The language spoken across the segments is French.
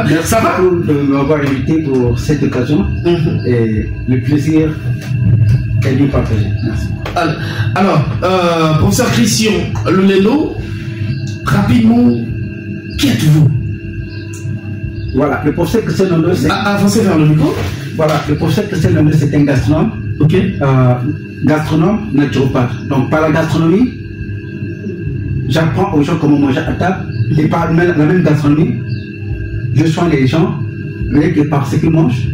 Merci Ça va de m'avoir invité pour cette occasion. Et le plaisir est de partager. Merci. Alors, professeur Christian Lolelo, rapidement, qui êtes-vous? Voilà, le professeur Christian Lolelo, c'est... Avancez vers le micro. Voilà, le professeur Christian Lolelo, c'est un gastronome. Ok. Gastronome, naturopathe. Donc, par la gastronomie, j'apprends aux gens comment manger à table. Et par la même gastronomie, je soigne les gens, mais que par ce qu'ils mangent.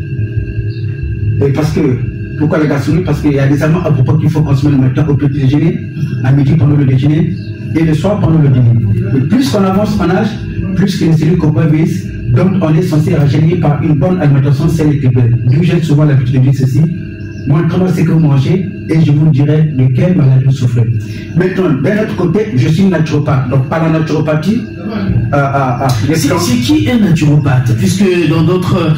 Et parce que, pourquoi la gastronomie? Parce qu'il y a des aliments à propos qu'il faut consommer le matin au petit déjeuner, à midi pendant le déjeuner, et le soir pendant le dîner. Et plus qu'on avance en âge, plus que les cellules corporelles vieillissent, donc on est censé rajeunir par une bonne alimentation saine et équilibrée. D'où j'ai souvent l'habitude de dire ceci. Montrez-moi ce que vous mangez et je vous dirai de quelle maladie vous souffrez. Maintenant, d'un autre côté, je suis naturopathe. Donc, par la naturopathie, c'est qui est naturopathe? Puisque dans d'autres,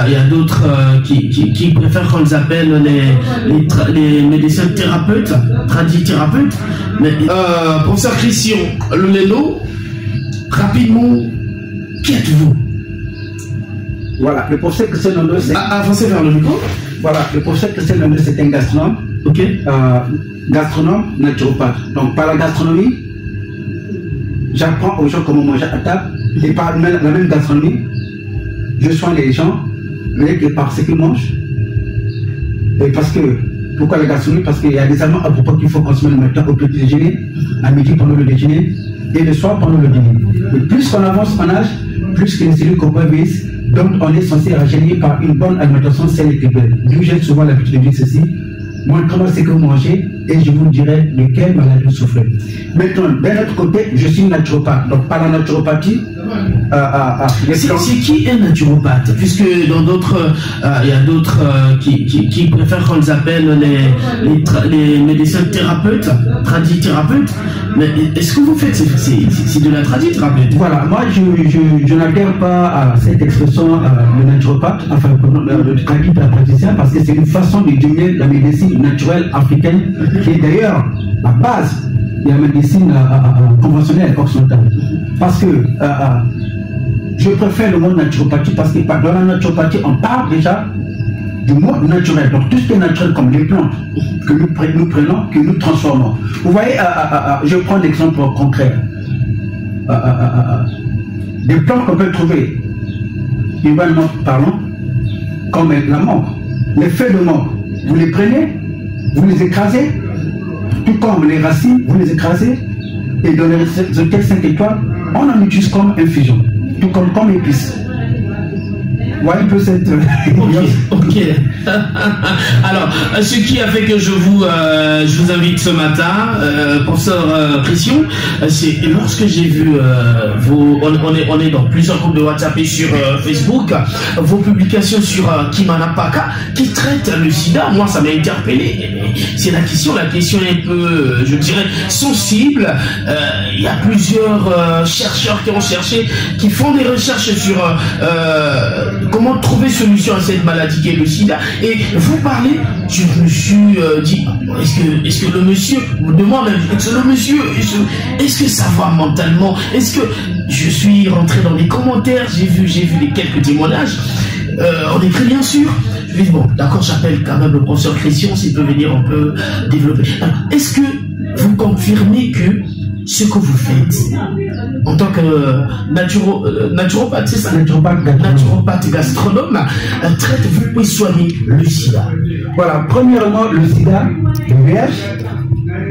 il y a d'autres qui préfèrent qu'on les appelle les médecins thérapeutes, tradithérapeutes. Mais professeur Christian Lolelo, rapidement, qui êtes-vous? Voilà, le professeur Christian Lolelo, c'est... Avancez vers le micro. Voilà, le professeur Christian Lolelo, c'est un gastronome. Ok. Gastronome, naturopathe. Donc, par la gastronomie, j'apprends aux gens comment manger à table. Et par la même gastronomie, je soigne les gens, mais que par ce qu'ils mangent. Et parce que, pourquoi la gastronomie? Parce qu'il y a des aliments à propos qu'il faut consommer le matin au petit déjeuner, à midi pendant le déjeuner, et le soir pendant le dîner. Et plus qu'on avance en âge, plus que les cellules corporelles vieillissent, donc on est censé rajeunir par une bonne alimentation saine et équilibrée. D'où j'ai souvent l'habitude de dire ceci. Montrez-moi ce que vous mangez et je vous dirai de quelle maladie vous souffrez. Maintenant, d'un autre côté, je suis naturopathe. Donc, par la naturopathie, c'est qui est naturopathe? Puisque dans d'autres, il y a d'autres qui préfèrent qu'on les appelle les médecins thérapeutes, tradithérapeutes. Mais est-ce que vous faites, c'est de la tradithérapie? Voilà, moi je n'adhère pas à cette expression de naturopathe, enfin de tradipraticien, parce que c'est une façon de désigner la médecine naturelle africaine, qui est d'ailleurs la base de la médecine conventionnelle occidentale. Parce que je préfère le mot naturopathie parce que dans la naturopathie, on parle déjà du mot naturel. Donc tout ce qui est naturel, comme les plantes que nous prenons, que nous transformons. Vous voyez, je prends l'exemple concret. Des plantes qu'on peut trouver, urbanement parlant, comme la mangue. Les feuilles de mangue, vous les prenez, vous les écrasez, tout comme les racines, vous les écrasez, et dans les hôtels 5 étoiles, on en utilise comme infusion, tout comme épice. Ouais, un peu cette... Ok. Alors, ce qui a fait que je vous invite ce matin, professeur Christian, c'est lorsque j'ai vu on est dans plusieurs groupes de WhatsApp et sur Facebook, vos publications sur Kimanapaka qui traite le sida. Moi, ça m'a interpellé. C'est la question est un peu, je dirais, sensible. Il y a plusieurs chercheurs qui ont cherché, qui font des recherches sur comment trouver solution à cette maladie qui est le sida. Et vous parlez, je me suis dit, est-ce que le monsieur, de moi-même, est-ce que ça va mentalement? Est-ce que je suis rentré dans les commentaires, j'ai vu les quelques témoignages, on écrit bien sûr. Je dis, bon, d'accord, j'appelle quand même le professeur Christian, s'il peut venir, on peut développer. Alors, est-ce que vous confirmez que ce que vous faites en tant que naturopathe, c'est ça? Naturopathe gastronome, vous pouvez soigner le sida? Voilà, premièrement, le sida, le VIH,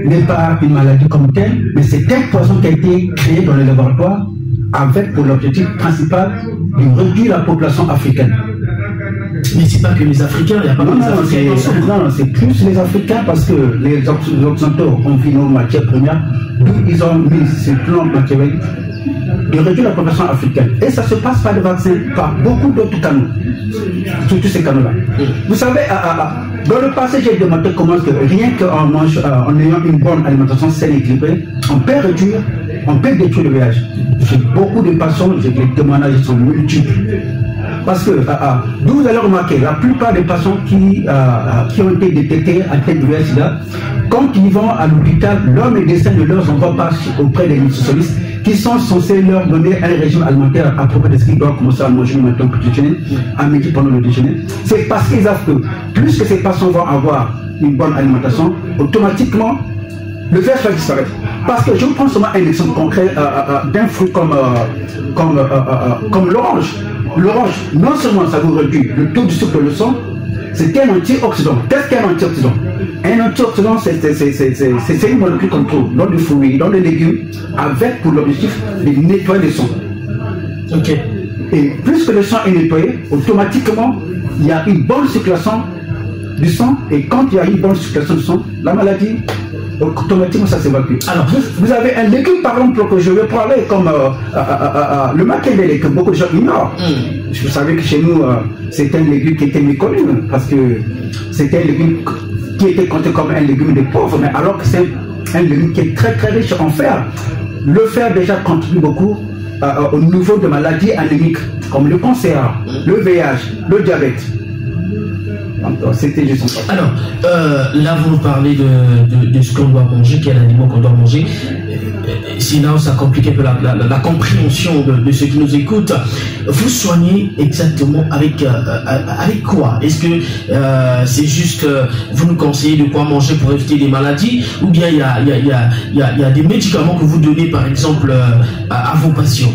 n'est pas une maladie comme telle, mais c'est un poison qui a été créé dans les laboratoires avec pour l'objectif principal de réduire la population africaine. Mais c'est pas que les Africains, il n'y a pas de Africains. Non, c'est plus les Africains parce que les Occidentaux ont vu nos matières premières, d'où ils ont mis ces plans matériels de réduire la population africaine. Et ça se passe par le vaccin, par beaucoup d'autres canaux, surtout ces canaux-là. Vous savez, dans le passé, j'ai demandé comment que rien qu'en mange, en ayant une bonne alimentation saine et équilibrée, on peut réduire, on peut détruire le VIH. J'ai beaucoup de patients, j'ai des témoignages qui sont multiples. Parce que, d'où vous allez remarquer, la plupart des patients qui ont été détectés à tête de VIH-Sida, quand ils vont à l'hôpital, leur médecin ne leur envoie pas auprès des nutritionnistes qui sont censés leur donner un régime alimentaire à propos de ce qu'ils doivent commencer à manger le matin au petit déjeuner, à midi pendant le déjeuner. C'est parce qu'ils savent que plus que ces patients vont avoir une bonne alimentation, automatiquement, le VIH va disparaître. Parce que je prends seulement un exemple concret d'un fruit comme l'orange. L'orange, non seulement ça vous réduit le taux de sucre dans le sang, c'est un antioxydant. Qu'est-ce qu'un antioxydant? Un antioxydant, c'est une molécule qu'on trouve dans les fruits, dans les légumes, avec pour l'objectif de nettoyer le sang. Ok. Et plus que le sang est nettoyé, automatiquement, il y a une bonne circulation du sang. Et quand il y a une bonne circulation du sang, la maladie, automatiquement, ça s'évacue. Alors, vous avez un légume, par exemple, que je vais parler, comme le makélélé, que beaucoup de gens ignorent. Vous savez que chez nous, c'est un légume qui était méconnu, parce que c'était un légume qui était compté comme un légume des pauvres, mais alors que c'est un légume qui est très très riche en fer. Le fer déjà contribue beaucoup au niveau de maladies anémiques, comme le cancer, le VIH, le diabète. C'était juste ça. Alors, là, vous parlez de ce qu'on doit manger, quel aliment qu'on doit manger. Sinon, ça complique un peu la compréhension de ceux qui nous écoutent. Vous soignez exactement avec quoi? Est-ce que c'est juste, vous nous conseillez de quoi manger pour éviter des maladies, ou bien il y a des médicaments que vous donnez, par exemple, à vos patients?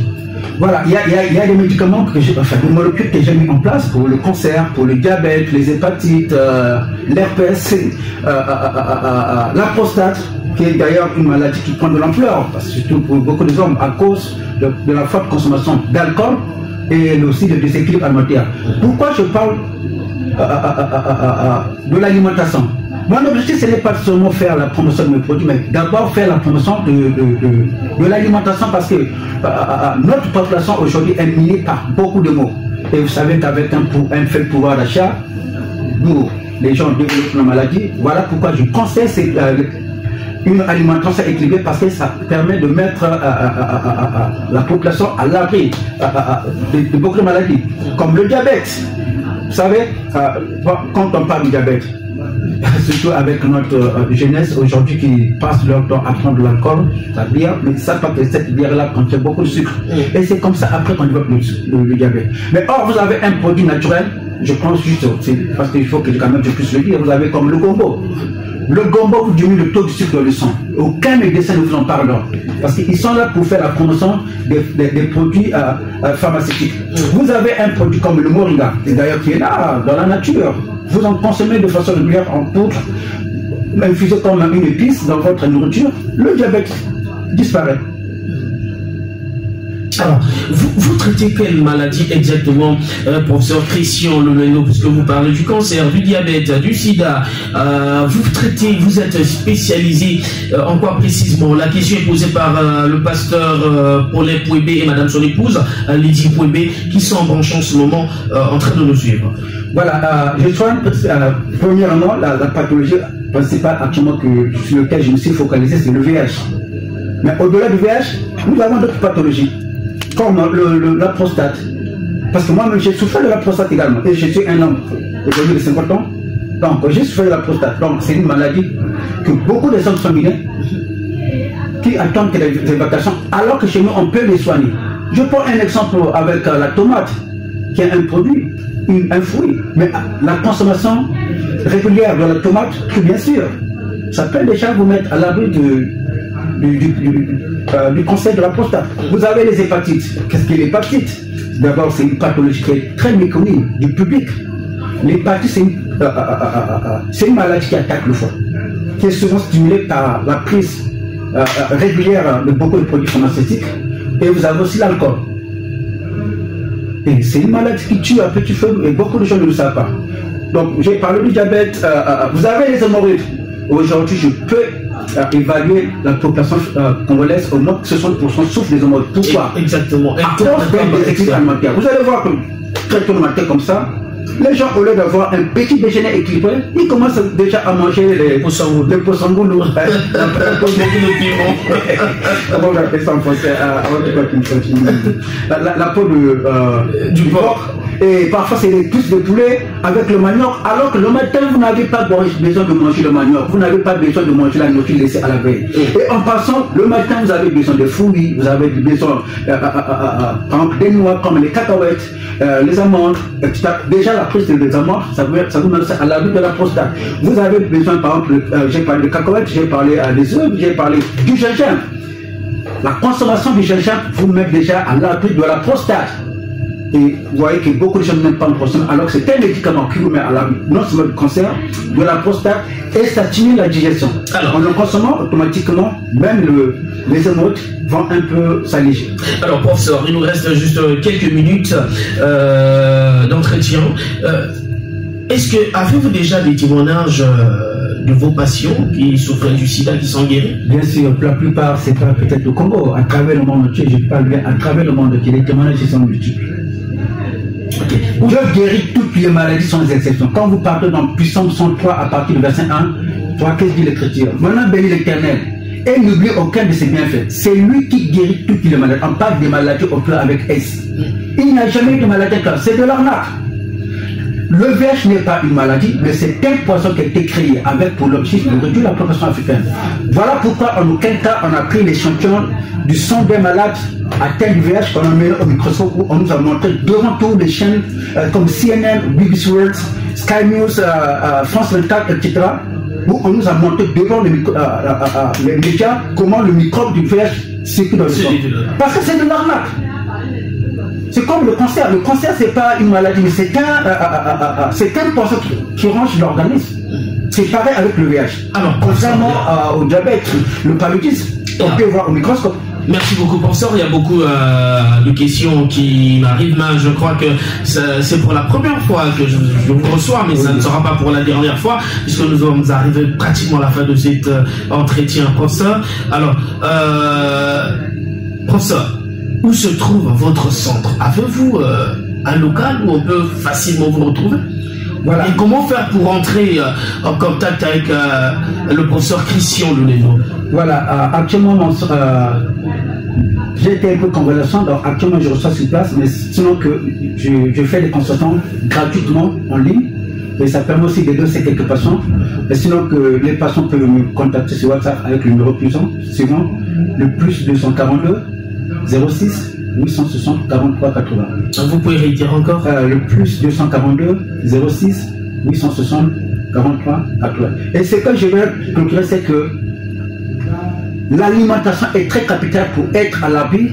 Voilà, il y a des médicaments que des molécules que j'ai mis en place pour le cancer, pour le diabète, les hépatites, l'herpès, la prostate, qui est d'ailleurs une maladie qui prend de l'ampleur, surtout pour beaucoup de hommes, à cause de la forte consommation d'alcool et aussi de déséquilibre alimentaire. Pourquoi je parle de l'alimentation? Mon objectif, ce n'est pas seulement faire la promotion de mes produits, mais d'abord faire la promotion de l'alimentation, parce que notre population aujourd'hui est minée par beaucoup de maux. Et vous savez qu'avec un faible pouvoir d'achat, nous, les gens développent la maladie. Voilà pourquoi je conseille une alimentation équilibrée, parce que ça permet de mettre la population à l'abri de beaucoup de maladies, comme le diabète. Vous savez, quand on parle du diabète, surtout avec notre jeunesse aujourd'hui qui passe leur temps à prendre de l'alcool, la bière, mais ils ne savent pas que cette bière-là contient beaucoup de sucre. Et c'est comme ça après qu'on développe le diabète. Mais or, vous avez un produit naturel, je pense juste, parce qu'il faut que quand même je puisse le dire, vous avez comme le gombo. Le gombo vous diminue le taux de sucre dans le sang. Aucun médecin ne vous en parle, parce qu'ils sont là pour faire la promotion des produits pharmaceutiques. Vous avez un produit comme le moringa, d'ailleurs qui est là, dans la nature. Vous en consommez de façon régulière en poudre, infusé comme une épice dans votre nourriture, le diabète disparaît. Alors, vous traitez quelle maladie exactement, professeur Christian Loleno, puisque vous parlez du cancer, du diabète, du sida, vous êtes spécialisé en quoi précisément? La question est posée par le pasteur Paulin Pouébé et madame son épouse, Lydie Pouébé, qui sont en branche en ce moment en train de nous suivre. Voilà, je soigne premièrement la pathologie principale actuellement sur laquelle je me suis focalisé, c'est le VIH. Mais au-delà du VIH, nous avons d'autres pathologies, comme la prostate. Parce que moi-même, j'ai souffert de la prostate également. Et je suis un homme aujourd'hui de 50 ans. Donc, j'ai souffert de la prostate. Donc, c'est une maladie que beaucoup de hommes sont minés, qui attendent que les évacuations, alors que chez nous, on peut les soigner. Je prends un exemple avec la tomate, qui est un produit, un fruit. Mais la consommation régulière de la tomate, bien sûr, ça peut déjà vous mettre à l'abri du cancer de la prostate. Vous avez les hépatites. Qu'est-ce qu'est l'hépatite? D'abord, c'est une pathologie qui est très méconnue du public. L'hépatite, c'est une maladie qui attaque le foie, qui est souvent stimulée par la prise régulière de beaucoup de produits pharmaceutiques. Et vous avez aussi l'alcool. Et c'est une maladie qui tue à petit feu et beaucoup de gens ne le savent pas. Donc, j'ai parlé du diabète. Vous avez les hémorroïdes. Aujourd'hui, je peux évaluer la population congolaise au moins que 60% souffrent des hémorroïdes. Pourquoi? Exactement. À cause d'un déséquilibre alimentaire. Vous allez voir que très tôt le matin comme ça, les gens, au lieu d'avoir un petit déjeuner équilibré, ils commencent déjà à manger les poissons-goulous. Comment on appelle ça en français? La peau du porc. Et parfois, c'est des cuisses de poulet avec le manioc, alors que le matin, vous n'avez pas besoin de manger le manioc, vous n'avez pas besoin de manger la nourriture laissée à la veille. Et en passant, le matin, vous avez besoin de fruits, vous avez besoin, par exemple, des noix comme les cacahuètes, les amandes, etc. Déjà, la prise des amandes, ça vous met à l'abri de la prostate. Vous avez besoin, par exemple, j'ai parlé de cacahuètes, j'ai parlé des œufs, j'ai parlé du gingembre. La consommation du gingembre vous met déjà à l'abri de la prostate. Et vous voyez que beaucoup de gens n'aiment pas le consommer, alors que c'est un médicament qui vous met à l'abri non seulement du cancer, de la prostate, et ça stimule la digestion. Alors, en le consommant, automatiquement, même les hémorroïdes vont un peu s'alléger. Alors, professeur, il nous reste juste quelques minutes d'entretien. Avez-vous déjà des témoignages de vos patients qui souffrent du sida, qui sont guéris? Bien sûr, la plupart, c'est pas peut-être au Congo, à travers le monde entier, je parle bien, à travers le monde entier, les témoignages sont multiples. Okay. Dieu guérit toutes les maladies sans exception. Quand vous partez dans Puissance 103 à partir du verset 1, toi, qu'est-ce que dit l'Écriture? Maintenant, bénis l'Éternel et n'oublie aucun de ses bienfaits. C'est lui qui guérit toutes les maladies. On parle des maladies au cœur avec S. Il n'y a jamais eu de maladie au cœur, c'est de l'arnaque. Le VIH n'est pas une maladie, mais c'est un poison qui a été créé avec pour l'objectif de réduire la population africaine. Voilà pourquoi en aucun cas on a pris l'échantillon du sang des malades atteints du VIH qu'on a mis au microscope où on nous a montré devant toutes les chaînes comme CNN, BBC World, Sky News, France 24, etc. où on nous a montré devant les médias comment le microbe du VIH circule dans le sang. Parce que c'est de l'arnaque. C'est comme le cancer. Le cancer, c'est pas une maladie, mais c'est un poison qui range l'organisme. C'est pareil avec le VIH. Alors, contrairement au diabète, le paludisme, on peut voir au microscope. Merci beaucoup, professeur. Il y a beaucoup de questions qui m'arrivent, mais je crois que c'est pour la première fois que je vous reçois, mais ça ne sera pas pour la dernière fois, puisque nous sommes arrivés pratiquement à la fin de cet entretien, professeur. Alors, professeur, où se trouve votre centre? Avez-vous un local où on peut facilement vous retrouver? Voilà. Et comment faire pour entrer en contact avec le professeur Christian Louléno? Voilà, actuellement, j'ai été un peu convalescent, donc actuellement je reçois sur place, mais sinon que je fais des consultations gratuitement en ligne, et ça permet aussi d'aider ces quelques patients, et sinon que les patients peuvent me contacter sur WhatsApp avec le numéro suivant, le plus 242 06 860 43 80. Vous pouvez réitérer encore? Le plus 242 06 860 43 80. Et ce que je vais conclure, c'est que l'alimentation est très capitale pour être à l'abri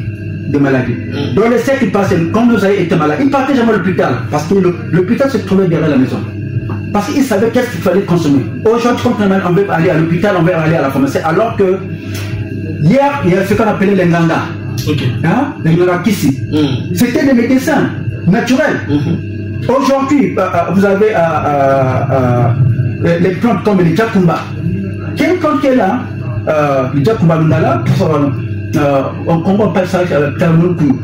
de maladies. Dans les siècles passés, quand nous avons été malades, ils ne partaient jamais à l'hôpital, parce que l'hôpital se trouvait derrière la maison. Parce qu'ils savaient qu'est-ce qu'il fallait consommer. Aujourd'hui, quand on veut aller à l'hôpital, on veut aller à la pharmacie, alors que hier, il y a ce qu'on appelait les nganga. Okay. Hein? Les Norakissi. C'était des médecins naturels. Aujourd'hui, vous avez les plantes comme les Djakumba. Quelle plante qui est là? Le Djakumba Lundala, en Congo, on appelle ça Tamuku.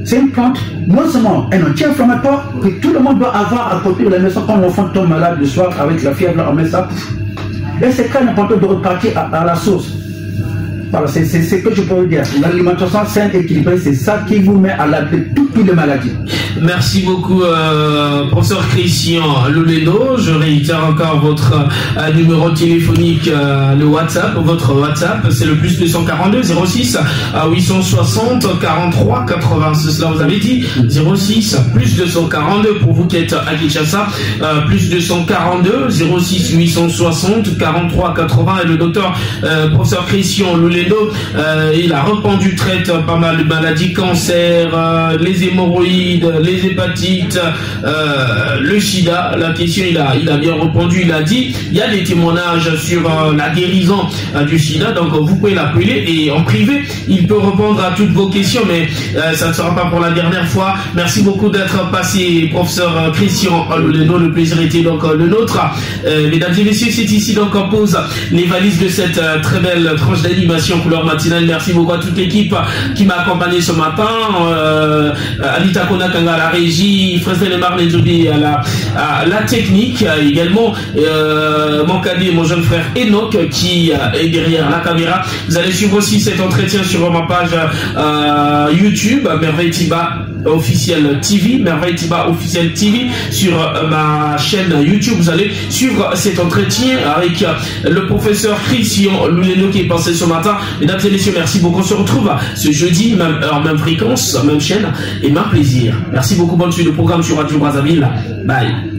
C'est une plante, non seulement un anti-inflammatoire, que tout le monde doit avoir à côté de la maison quand l'enfant tombe malade le soir avec la fièvre, on met ça. Et c'est très important de repartir à la source. Voilà, c'est ce que je peux vous dire. L'alimentation saine, équilibrée, c'est ça qui vous met à l'abri de toutes les maladies. Merci beaucoup, professeur Christian Louléno. Je réitère encore votre numéro téléphonique, le WhatsApp. Votre WhatsApp, c'est le plus 242 06 860 43 80. C'est cela, vous avez dit 06 plus 242 pour vous qui êtes à Kinshasa, plus 242 06 860 43 80. Et le docteur professeur Christian Louléno, il a répondu, traite pas mal de maladies, cancer, les hémorroïdes, les hépatites, le sida. La question, il a bien répondu. Il a dit, il y a des témoignages sur la guérison du sida, donc vous pouvez l'appeler et en privé, il peut répondre à toutes vos questions, mais ça ne sera pas pour la dernière fois. Merci beaucoup d'être passé, professeur Christian Louléno. Le plaisir était donc le nôtre. Mesdames et messieurs, c'est ici donc on pose les valises de cette très belle tranche d'animation couleur matinale. Merci beaucoup à toute l'équipe qui m'a accompagné ce matin. Anita Konakanga à la régie, Fresnel et Marlène Jody à la technique, également mon cadet, mon jeune frère Enoch qui est derrière la caméra. Vous allez suivre aussi cet entretien sur ma page YouTube, Merveille Tiba. officiel TV, Merveille Tiba officiel TV, sur ma chaîne YouTube. Vous allez suivre cet entretien avec le professeur Christian Louléno qui est passé ce matin. Mesdames et messieurs, merci beaucoup. On se retrouve ce jeudi, même heure, même fréquence, même chaîne et même plaisir. Merci beaucoup. Bonne suite de programme sur Radio Brazzaville. Bye.